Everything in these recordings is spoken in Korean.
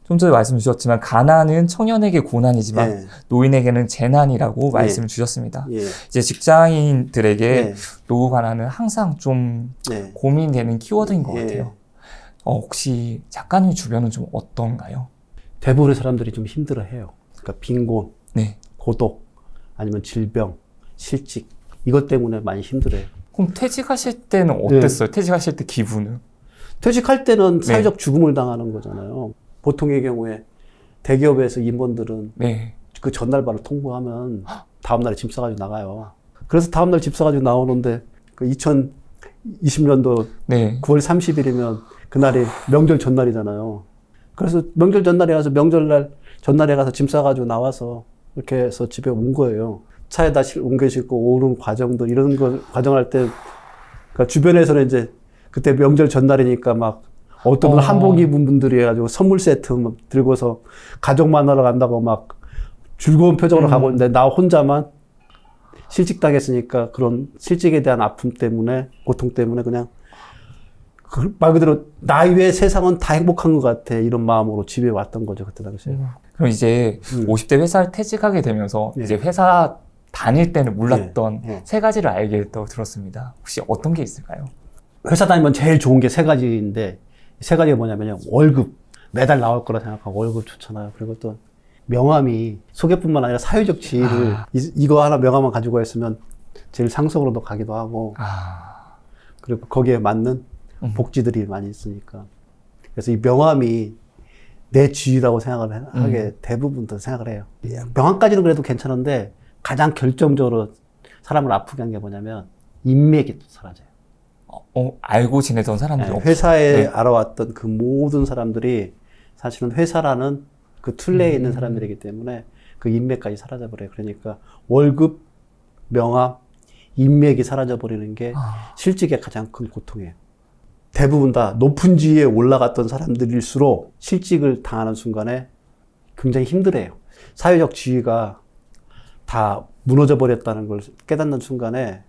좀 전에 말씀 주셨지만 가난은 청년에게 고난이지만 예. 노인에게는 재난이라고 예. 말씀을 주셨습니다. 예. 이제 직장인들에게 예. 노후 가난은 항상 좀 예. 고민되는 키워드인 것 예. 같아요. 혹시 작가님 주변은 좀 어떤가요? 대부분의 사람들이 좀 힘들어해요. 그러니까 빈곤, 네. 고독, 아니면 질병, 실직 이것 때문에 많이 힘들어요. 그럼 퇴직하실 때는 어땠어요? 퇴직하실 때 기분은? 퇴직할 때는 네. 사회적 죽음을 당하는 거잖아요. 보통의 경우에 대기업에서 임원들은 네. 그 전날 바로 통보하면 다음날에 짐 싸가지고 나가요. 그래서 다음날 집 싸가지고 나오는데 그 2020년도 네. 9월 30일이면 그날이 명절 전날이잖아요. 그래서 명절 전날에 가서 명절날 전날에 가서 짐 싸가지고 나와서 이렇게 해서 집에 온 거예요. 차에다 옮겨 싣고 오는 과정들 이런 거 과정할 때 그러니까 주변에서는 이제 그때 명절 전날이니까 막 어떤 분 한복 입은 분들이 해가지고 선물 세트 막 들고서 가족 만나러 간다고 막 즐거운 표정으로 가고 있는데 나 혼자만 실직당했으니까 그런 실직에 대한 아픔 때문에 고통 때문에 그냥 말 그대로 나 외에 세상은 다 행복한 것 같아 이런 마음으로 집에 왔던 거죠 그때 당시에. 그럼 이제 50대 회사를 퇴직하게 되면서 네. 이제 회사 다닐 때는 몰랐던 네. 세 가지를 알게 됐다고 들었습니다. 혹시 어떤 게 있을까요? 회사 다니면 제일 좋은 게 세 가지인데 세 가지가 뭐냐면요. 월급 매달 나올 거라 생각하고 월급 좋잖아요. 그리고 또 명함이 소개뿐만 아니라 사회적 지위를 이거 하나 명함만 가지고 있으면 제일 상속으로도 가기도 하고 그리고 거기에 맞는 복지들이 많이 있으니까 그래서 이 명함이 내 지위라고 생각을 하게 대부분 더 생각을 해요. 명함까지는 그래도 괜찮은데 가장 결정적으로 사람을 아프게 한 게 뭐냐면 인맥이 또 사라져요. 알고 지내던 사람들이 네, 회사에 네. 알아왔던 그 모든 사람들이 사실은 회사라는 그 틀 내에 있는 사람들이기 때문에 그 인맥까지 사라져버려요. 그러니까 월급, 명함, 인맥이 사라져버리는 게 실직의 가장 큰 고통이에요. 대부분 다 높은 지위에 올라갔던 사람들일수록 실직을 당하는 순간에 굉장히 힘들어요. 사회적 지위가 다 무너져 버렸다는 걸 깨닫는 순간에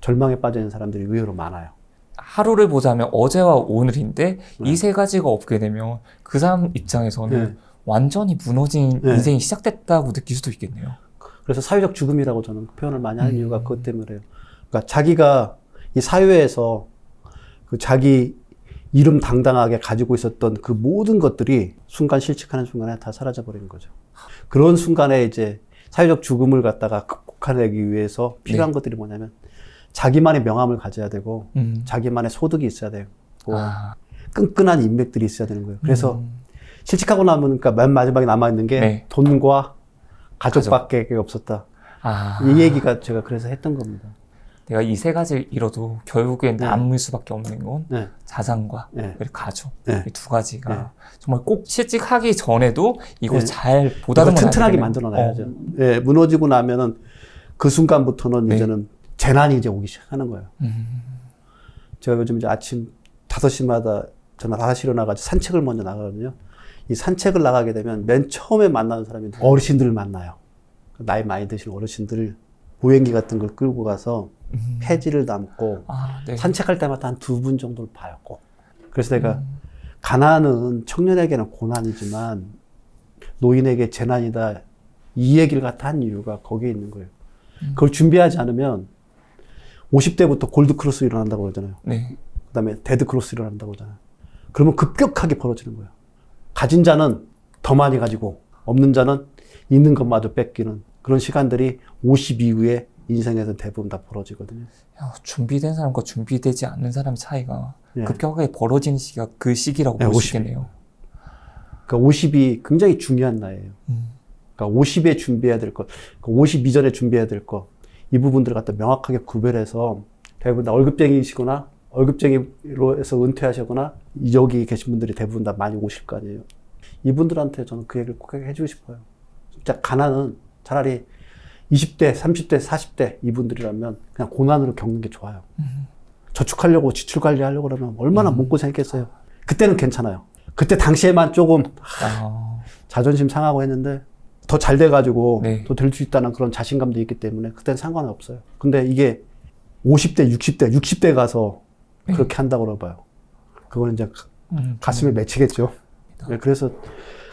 절망에 빠져 있는 사람들이 의외로 많아요. 하루를 보자면 어제와 오늘인데 이 세 가지가 없게 되면 그 사람 입장에서는 완전히 무너진 인생이 시작됐다고 느낄 수도 있겠네요. 그래서 사회적 죽음이라고 저는 표현을 많이 하는 이유가 그것 때문에요. 그러니까 자기가 이 사회에서 그 자기 이름 당당하게 가지고 있었던 그 모든 것들이 순간 실직하는 순간에 다 사라져 버리는 거죠. 그런 순간에 이제 사회적 죽음을 갖다가 극복하기 위해서 필요한 것들이 뭐냐면 자기만의 명함을 가져야 되고 자기만의 소득이 있어야 되고 끈끈한 인맥들이 있어야 되는 거예요. 그래서 실직하고 나면 그러니까 맨 마지막에 남아있는 게 돈과 가족밖에 없었다. 이 얘기가 제가 그래서 했던 겁니다. 내가 이 세 가지를 잃어도 결국엔 남을 수밖에 없는 건 자산과 그리고 가족 이 두 가지가 정말 꼭 실직하기 전에도 이걸 잘 보다듬어 튼튼하게 만들어놔야죠. 무너지고 나면은 그 순간부터는 이제는 재난이 이제 오기 시작하는 거예요. 제가 요즘 이제 아침 5시마다 저는 5시 일어나가지고 산책을 먼저 나가거든요. 이 산책을 나가게 되면 맨 처음에 만나는 사람이 어르신들을 만나요. 나이 많이 드신 어르신들을 보행기 같은 걸 끌고 가서 폐지를 담고 산책할 때마다 한 2분 정도를 봐요, 꼭. 그래서 내가 가난은 청년에게는 고난이지만 노인에게 재난이다. 이 얘기를 갖다 한 이유가 거기에 있는 거예요. 그걸 준비하지 않으면 50대부터 골드크로스 일어난다고 그러잖아요. 그 다음에 데드크로스 일어난다고 그러잖아요. 그러면 급격하게 벌어지는 거예요. 가진 자는 더 많이 가지고 없는 자는 있는 것마저 뺏기는 그런 시간들이 50 이후에 인생에서 대부분 다 벌어지거든요. 준비된 사람과 준비되지 않는 사람의 차이가 급격하게 벌어지는 시기가 그 시기라고 볼 수 있겠네요. 그러니까 50이 굉장히 중요한 나이예요. 그러니까 50에 준비해야 될 것, 50 이전에 준비해야 될 것, 이 부분들을 갖다 명확하게 구별해서 대부분 다 월급쟁이시거나 월급쟁이로 해서 은퇴하시거나 여기 계신 분들이 대부분 다 많이 오실 거 아니에요. 이분들한테 저는 그 얘기를 꼭 해주고 싶어요. 진짜 가난은 차라리 20대, 30대, 40대 이분들이라면 그냥 고난으로 겪는 게 좋아요. 저축하려고 지출 관리하려고 그러면 얼마나 못 고생했겠어요. 그때는 괜찮아요. 그때 당시에만 조금 자존심 상하고 했는데 더 잘 돼가지고 더 될 수 있다는 그런 자신감도 있기 때문에 그때는 상관은 없어요. 근데 이게 50대, 60대 가서 그렇게 한다고 그러봐요. 그건 이제 가슴에 맺히겠죠. 맞습니다. 네, 그래서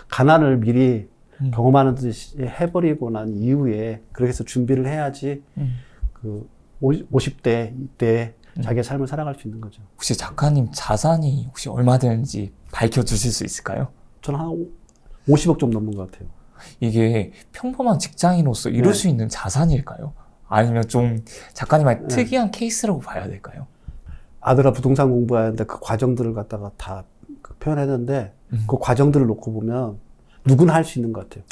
가난을 미리 경험하는 듯이 해버리고 난 이후에 그렇게 해서 준비를 해야지 그 50대 이때 자기의 삶을 살아갈 수 있는 거죠. 혹시 작가님 자산이 혹시 얼마 되는지 밝혀주실 수 있을까요? 저는 한 50억 좀 넘는 것 같아요. 이게 평범한 직장인으로서 이룰 수 있는 자산일까요? 아니면 좀 작가님의 특이한 케이스라고 봐야 될까요? 아들아 부동산 공부하는데 그 과정들을 갖다가 다 표현했는데 그 과정들을 놓고 보면 누구나 할 수 있는 것 같아요.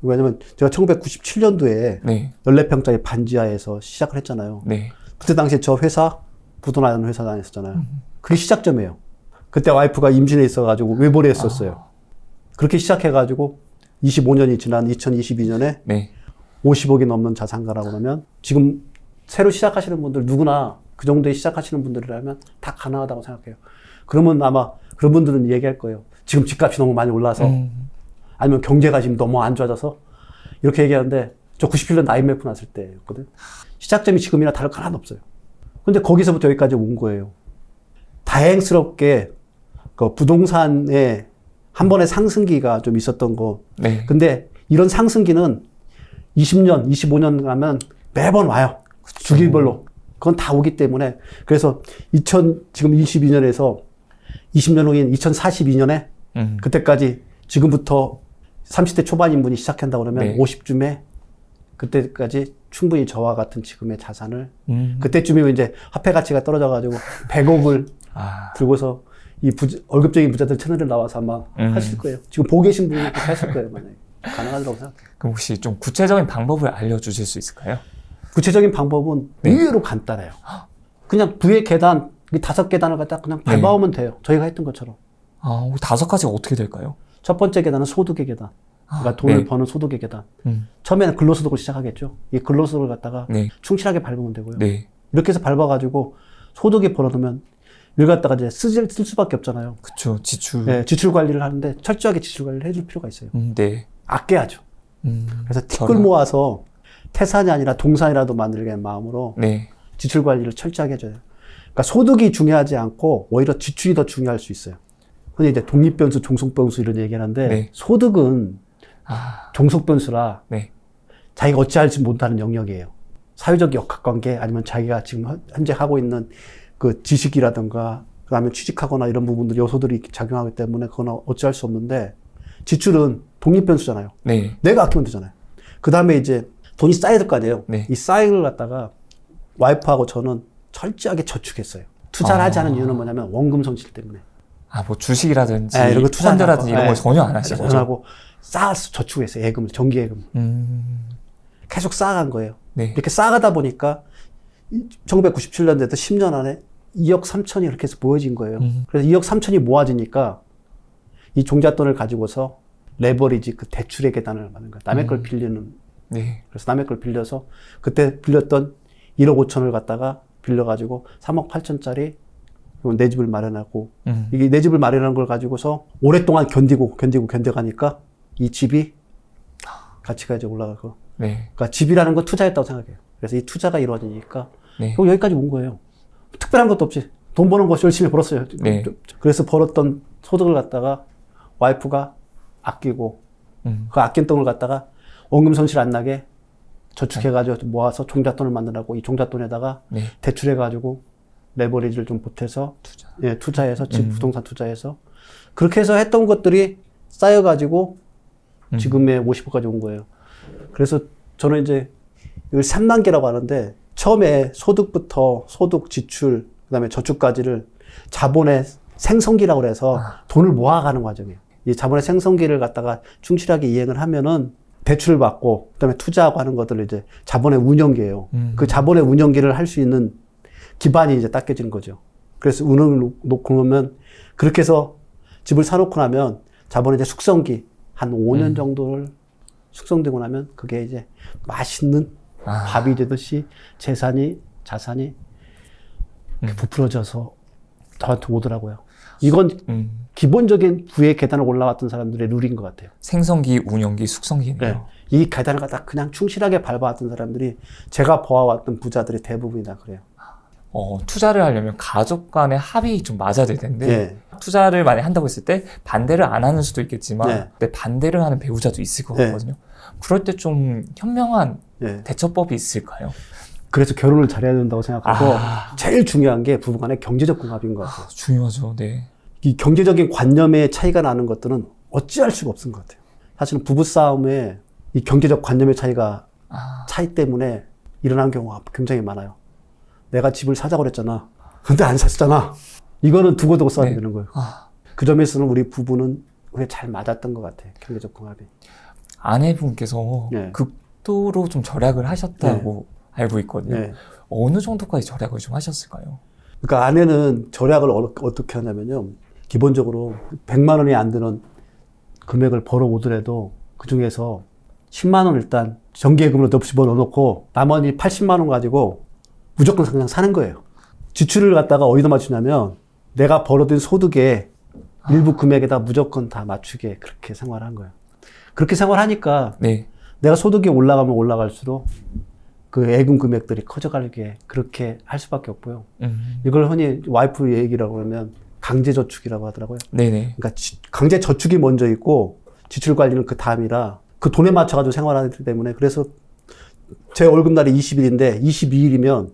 왜냐면 제가 1997년도에 네. 14평짜리 반지하에서 시작을 했잖아요. 네. 그때 당시에 저 회사 부도나는 회사 다녔었잖아요. 그게 시작점이에요. 그때 와이프가 임신해 있어가지고 외벌이 했었어요. 그렇게 시작해가지고 25년이 지난 2022년에 네. 50억이 넘는 자산가라고 하면 지금 새로 시작하시는 분들 누구나 그 정도에 시작하시는 분들이라면 다 가능하다고 생각해요. 그러면 아마 그런 분들은 얘기할 거예요. 지금 집값이 너무 많이 올라서 아니면 경제가 지금 너무 안 좋아져서 이렇게 얘기하는데 저 97년 IMF 났을 때였거든. 시작점이 지금이나 다를 거 하나도 없어요. 근데 거기서부터 여기까지 온 거예요. 다행스럽게 그 부동산에 한 번의 상승기가 좀 있었던 거. 네. 근데 이런 상승기는 20년, 25년 가면 매번 와요. 그쵸. 주기별로. 그건 다 오기 때문에. 그래서 지금 22년에서 20년 후인 2042년에 그때까지 지금부터 30대 초반인 분이 시작한다고 그러면 네. 50쯤에 그때까지 충분히 저와 같은 지금의 자산을 그때쯤이면 이제 화폐 가치가 떨어져가지고 100억을 들고서 이 월급적인 부자들 채널에 나와서 아마 하실 거예요. 지금 보고 계신 분이 그렇게 하실 거예요. 만약에. 가능하다고 생각해요. 그럼 혹시 좀 구체적인 방법을 알려주실 수 있을까요? 구체적인 방법은 의외로 간단해요. 그냥 부의 계단, 5계단을 갖다 그냥 밟아오면 돼요. 저희가 했던 것처럼. 5가지가 어떻게 될까요? 첫 번째 계단은 소득의 계단. 그러니까 돈을 버는 소득의 계단. 처음에는 근로소득을 시작하겠죠. 이 근로소득을 갖다가 충실하게 밟으면 되고요. 이렇게 해서 밟아가지고 소득이 벌어두면 이걸 갖다가 이제 쓸 수밖에 없잖아요. 그쵸, 지출. 네, 지출 관리를 하는데 철저하게 지출 관리를 해줄 필요가 있어요. 네. 아껴야죠. 그래서 티끌 모아서 태산이 아니라 동산이라도 만들겠다는 마음으로 지출 관리를 철저하게 해줘요. 그러니까 소득이 중요하지 않고 오히려 지출이 더 중요할 수 있어요. 흔히 이제 독립변수, 종속변수 이런 얘기 하는데 소득은 종속변수라 자기가 어찌할지 못하는 영역이에요. 사회적 역학관계 아니면 자기가 지금 현재 하고 있는 그 지식이라든가 그다음에 취직하거나 이런 부분들 요소들이 작용하기 때문에 그건 어찌할 수 없는데 지출은 독립변수잖아요. 내가 아끼면 되잖아요. 그다음에 이제 돈이 쌓여야 될 거 아니에요. 이 쌓이를 갖다가 와이프하고 저는 철저하게 저축했어요. 투자를 하지 않은 이유는 뭐냐면 원금 손실 때문에. 뭐 주식이라든지 이런 거 펀드라든지 이런 걸 전혀 안 하시고 전혀 하고 쌓아서 저축했어요. 예금을, 정기예금. 계속 쌓아간 거예요. 이렇게 쌓아가다 보니까 1997년도에도 10년 안에 2억 3천이 이렇게 해서 모여진 거예요. 그래서 2억 3천이 모아지니까 이 종잣돈을 가지고서 레버리지 그 대출의 계단을 만든 거예요. 남의 걸 빌리는. 그래서 남의 걸 빌려서 그때 빌렸던 1억 5천을 갖다가 빌려가지고 3억 8천짜리 내 집을 마련하고 이게 내 집을 마련한 걸 가지고서 오랫동안 견뎌가니까 이 집이 가치가 이제 올라가고 그러니까 집이라는 건 투자였다고 생각해요. 그래서 이 투자가 이루어지니까 여기까지 온 거예요. 특별한 것도 없이 돈 버는 거 열심히 벌었어요. 그래서 벌었던 소득을 갖다가 와이프가 아끼고 그 아낀 돈을 갖다가 원금 손실 안 나게 저축해가지고 모아서 종잣돈을 만들라고 이 종잣돈에다가 대출해가지고 레버리지를 좀 보태서 투자해서 집 부동산 투자해서 그렇게 해서 했던 것들이 쌓여가지고 지금의 50억까지 온 거예요. 그래서 저는 이제 이걸 3단계라고 하는데 처음에 소득부터 소득, 지출, 그다음에 저축까지를 자본의 생성기라고 해서 돈을 모아가는 과정이에요. 이 자본의 생성기를 갖다가 충실하게 이행을 하면은 대출을 받고 그다음에 투자하고 하는 것들을 이제 자본의 운영기예요. 그 자본의 운영기를 할 수 있는 기반이 이제 닦여지는 거죠. 그래서 운을 놓고 나면 그렇게 해서 집을 사놓고 나면 자본의 이제 숙성기 한 5년 정도를 숙성되고 나면 그게 이제 맛있는 밥이 되듯이 자산이 부풀어져서 저한테 오더라고요. 이건 기본적인 부의 계단을 올라왔던 사람들의 룰인 것 같아요. 생성기, 운영기, 숙성기네요. 이 계단을 갖다 그냥 충실하게 밟아왔던 사람들이 제가 보아왔던 부자들이 대부분이 다 그래요. 투자를 하려면 가족 간의 합이 좀 맞아야 될 텐데 투자를 많이 한다고 했을 때 반대를 안 하는 수도 있겠지만 네. 근데 반대를 하는 배우자도 있을 것 같거든요. 그럴 때 좀 현명한 대처법이 있을까요? 그래서 결혼을 잘해야 된다고 생각하고 제일 중요한 게 부부간의 경제적 궁합인 것 같아요. 중요하죠. 네. 이 경제적인 관념의 차이가 나는 것들은 어찌할 수가 없는 것 같아요. 사실은 부부싸움에 이 경제적 관념의 차이 때문에 일어나는 경우가 굉장히 많아요. 내가 집을 사자고 그랬잖아. 근데 안 샀잖아. 이거는 두고두고 싸워야 되는 거예요. 그 점에서는 우리 부부는 잘 맞았던 것 같아요. 경제적 궁합이. 아내분께서 극도로 좀 절약을 하셨다고 알고 있거든요. 어느 정도까지 절약을 좀 하셨을까요? 그러니까 아내는 절약을 어떻게 하냐면요. 기본적으로 100만 원이 안 드는 금액을 벌어오더라도 그 중에서 10만 원 일단 정기예금으로 집어넣어놓고 나머지 80만 원 가지고 무조건 그냥 사는 거예요. 지출을 갖다가 어디다 맞추냐면 내가 벌어들인 소득의 일부 금액에다 무조건 다 맞추게 그렇게 생활한 거예요. 그렇게 생활하니까 내가 소득이 올라가면 올라갈수록 그 예금 금액들이 커져가게 그렇게 할 수밖에 없고요. 이걸 흔히 와이프 얘기라고 하면 강제저축이라고 하더라고요. 그러니까 강제 저축이 먼저 있고 지출 관리는 그 다음이라 그 돈에 맞춰가지고 생활하기 때문에 그래서 제 월급날이 20일인데 22일이면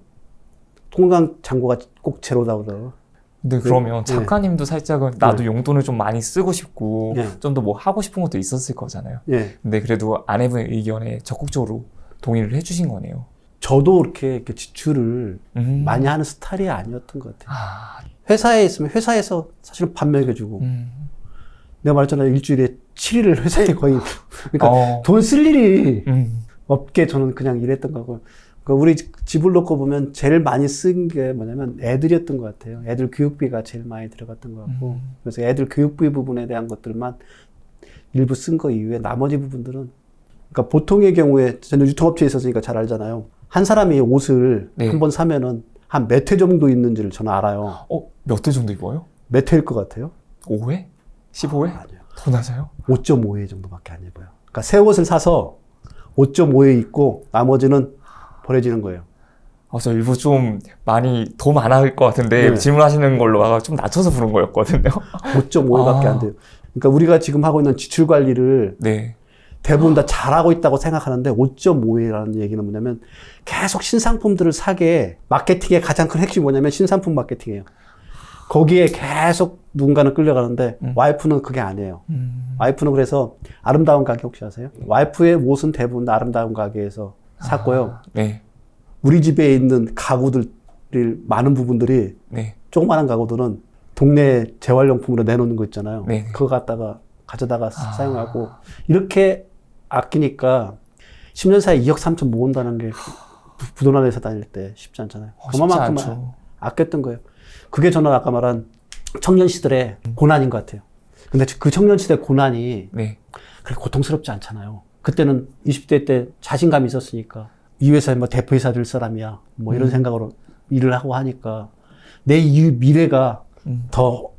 통장 잔고가 꼭 제로다 그러더라고요. 근데 그러면 작가님도 살짝은 나도 용돈을 좀 많이 쓰고 싶고 좀 더 뭐 하고 싶은 것도 있었을 거잖아요. 근데 그래도 아내분의 의견에 적극적으로 동의를 해주신 거네요. 저도 이렇게 지출을 많이 하는 스타일이 아니었던 것 같아요. 회사에 있으면 회사에서 사실은 밥 먹여주고 내가 말했잖아요. 일주일에 7일을 회사에 거의 그러니까 돈 쓸 일이 없게 저는 그냥 일했던 거고 그러니까 우리 집을 놓고 보면 제일 많이 쓴 게 뭐냐면 애들이었던 것 같아요. 애들 교육비가 제일 많이 들어갔던 것 같고 그래서 애들 교육비 부분에 대한 것들만 일부 쓴 거 이후에 나머지 부분들은 그러니까 보통의 경우에 저는 유통업체에 있었으니까 잘 알잖아요. 한 사람이 옷을 한 번 사면은 한 몇 회 정도 있는지를 저는 알아요. 몇 회 정도 입어요? 몇 회일 것 같아요? 5회? 15회? 아니요. 더 낮아요? 5.5회 정도밖에 안 입어요. 그러니까 새 옷을 사서 5.5회 입고 나머지는 버려지는 거예요. 저 일부 좀 많이 더 많을 것 같은데 질문하시는 걸로 좀 낮춰서 부른 거였거든요. 5.5회밖에 안 돼요. 그러니까 우리가 지금 하고 있는 지출 관리를 대부분 다 잘하고 있다고 생각하는데 5.5회라는 얘기는 뭐냐면 계속 신상품들을 사게 마케팅의 가장 큰 핵심이 뭐냐면 신상품 마케팅이에요. 거기에 계속 누군가는 끌려가는데 와이프는 그게 아니에요. 와이프는 그래서 아름다운 가게 혹시 아세요? 와이프의 옷은 대부분 아름다운 가게에서 샀고요. 우리 집에 있는 가구들 많은 부분들이 조그마한 가구들은 동네 재활용품으로 내놓는 거 있잖아요. 그거 갖다가 가져다가 사용하고 이렇게 아끼니까 10년 사이에 2억 3천 모은다는 게 부도난 회사 다닐 때 쉽지 않잖아요. 그만큼만 아꼈던 거예요. 그게 저는 아까 말한 청년 시절의 고난인 것 같아요. 근데 그 청년 시대 고난이 그렇게 고통스럽지 않잖아요. 그때는 20대 때 자신감이 있었으니까 이 회사에 뭐 대표이사 될 사람이야 뭐 이런 생각으로 일을 하고 하니까 내 미래가 더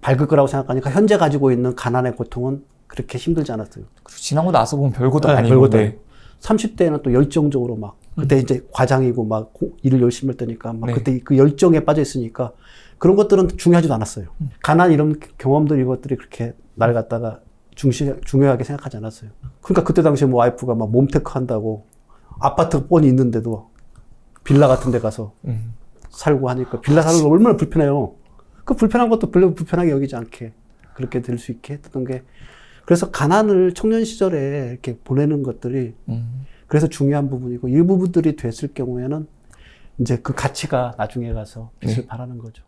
밝을 거라고 생각하니까 현재 가지고 있는 가난의 고통은 그렇게 힘들지 않았어요. 그리고 지나고 나서 보면 별것도 아니고. 별것도 아니고. 30대에는 또 열정적으로 막 그때 이제 과장이고 막 일을 열심히 할 때니까 막 그때 그 열정에 빠져 있으니까 그런 것들은 중요하지도 않았어요. 가난 이런 경험들 이것들이 그렇게 날 갖다가 중요하게 생각하지 않았어요. 그러니까 그때 당시에 뭐 와이프가 막 몸테크 한다고 아파트 뻔히 있는데도 빌라 같은 데 가서 살고 하니까 빌라 사는 거 얼마나 불편해요. 그 불편한 것도 별로 불편하게 여기지 않게 그렇게 될 수 있게 했던 게 그래서 가난을 청년 시절에 이렇게 보내는 것들이 그래서 중요한 부분이고 이 부분들이 됐을 경우에는 이제 그 가치가 나중에 가서 빛을 발하는 거죠.